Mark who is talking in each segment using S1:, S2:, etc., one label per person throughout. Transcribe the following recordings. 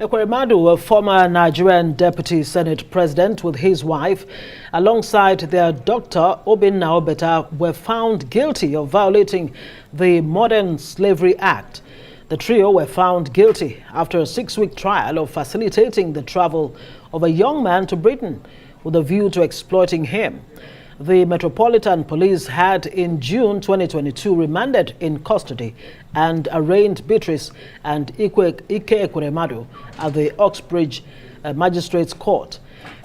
S1: EKWEREMADU, a former Nigerian deputy Senate president with his wife, alongside their Doctor OBINNA ABATA, were found guilty of violating the Modern Slavery Act. The trio were found guilty after a 6-week trial of facilitating the travel of a young man to Britain with a view to exploiting him. The Metropolitan Police had in June 2022 remanded in custody and arraigned Beatrice and IKE EKWEREMADU at the Uxbridge Magistrates Court.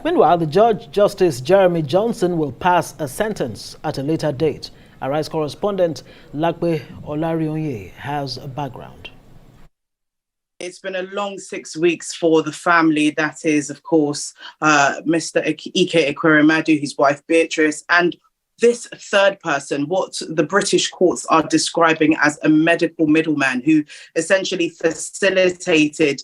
S1: Meanwhile, the Judge Justice Jeremy Johnson will pass a sentence at a later date. Arise correspondent Lakpe Olarionye has a background.
S2: It's been a long 6 weeks for the family. That is, of course, Mr. IKE EKWEREMADU, his wife Beatrice, and this third person, what the British courts are describing as a medical middleman who essentially facilitated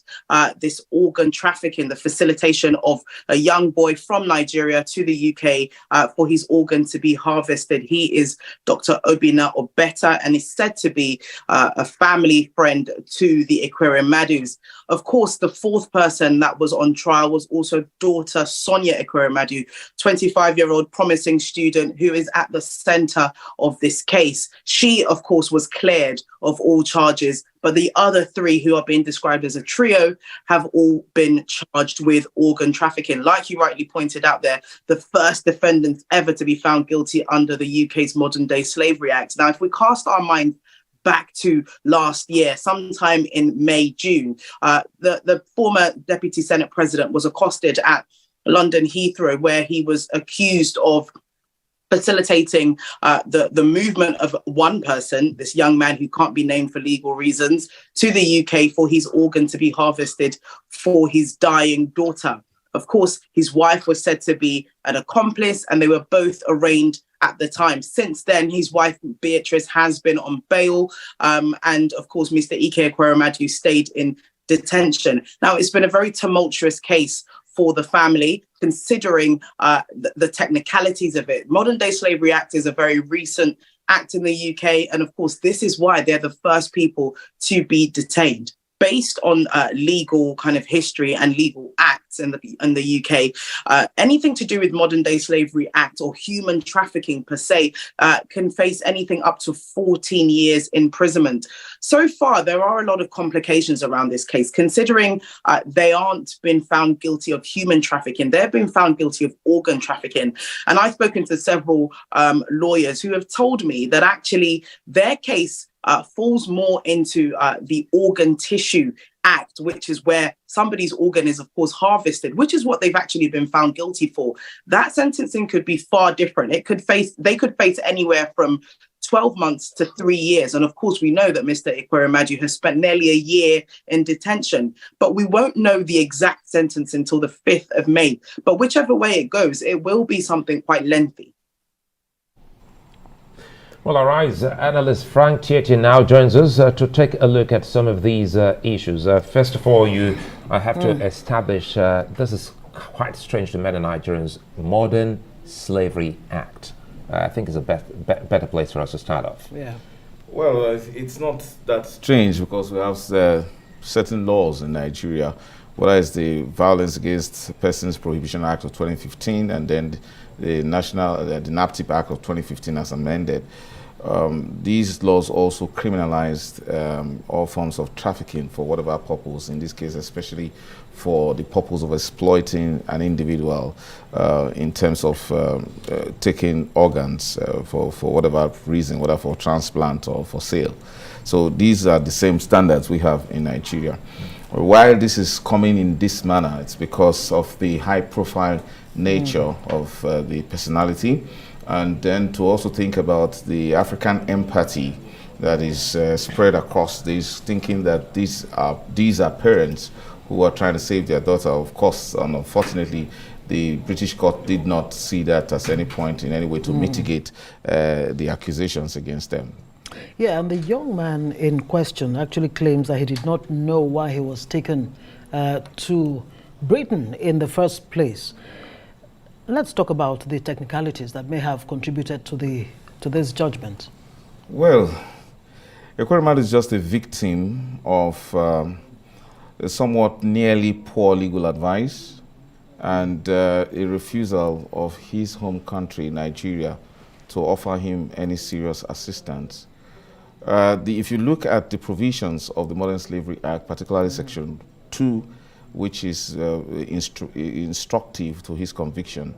S2: this organ trafficking, the facilitation of a young boy from Nigeria to the UK for his organ to be harvested. He is Doctor OBINNA ABATA and is said to be a family friend to the EKWEREMADUs. Of course, the fourth person that was on trial was also daughter Sonia EKWEREMADU, 25-year-old promising student who is at the center of this case. She, of course, was cleared of all charges, but the other three, who are being described as a trio, have all been charged with organ trafficking. Like you rightly pointed out there, the first defendants ever to be found guilty under the UK's Modern Day Slavery Act. Now, if we cast our mind back to last year, sometime in May, June, the former Deputy Senate President was accosted at London Heathrow, where he was accused of facilitating the movement of one person, this young man who can't be named for legal reasons, to the UK for his organ to be harvested for his dying daughter. Of course, his wife was said to be an accomplice, and they were both arraigned at the time. Since then, his wife Beatrice has been on bail, and of course, Mr. IKE EKWEREMADU stayed in detention. Now, it's been a very tumultuous case for the family, considering the technicalities of it. Modern Day Slavery Act is a very recent act in the UK, and of course, this is why they're the first people to be detained. Based on legal kind of history and legal acts in the UK, anything to do with Modern Day Slavery Act or human trafficking per se can face anything up to 14 years imprisonment. So far, there are a lot of complications around this case, considering they aren't been found guilty of human trafficking. They've been found guilty of organ trafficking. And I've spoken to several lawyers who have told me that actually their case falls more into the Organ Tissue Act, which is where somebody's organ is, of course, harvested, which is what they've actually been found guilty for. That sentencing could be far different. They could face anywhere from 12 months to 3 years. And of course, we know that Mr. EKWEREMADU has spent nearly a year in detention, but we won't know the exact sentence until the 5th of May. But whichever way it goes, it will be something quite lengthy.
S3: Well, Arise analyst Frank Tietie now joins us to take a look at some of these issues. First of all, I have to establish this is quite strange to many Nigerians. Modern Slavery Act. I think is a better place for us to start off.
S1: Yeah.
S4: Well, it's not that strange because we have certain laws in Nigeria. Whether it's the Violence Against Persons Prohibition Act of 2015 and then the NAPTIP Act of 2015 as amended. These laws also criminalized all forms of trafficking for whatever purpose, in this case especially for the purpose of exploiting an individual in terms of taking organs for whatever reason, whether for transplant or for sale. So these are the same standards we have in Nigeria. While this is coming in this manner, it's because of the high-profile nature of the personality, and then to also think about the African empathy that is spread across this, thinking that these are parents who are trying to save their daughter. Of course, and unfortunately, the British court did not see that as any point in any way to mitigate the accusations against them.
S1: Yeah, and the young man in question actually claims that he did not know why he was taken to Britain in the first place. Let's talk about the technicalities that may have contributed to this judgment.
S4: Well, EKWEREMADU is just a victim of somewhat nearly poor legal advice, and a refusal of his home country, Nigeria, to offer him any serious assistance. If you look at the provisions of the Modern Slavery Act, particularly Section 2, which is instructive to his conviction,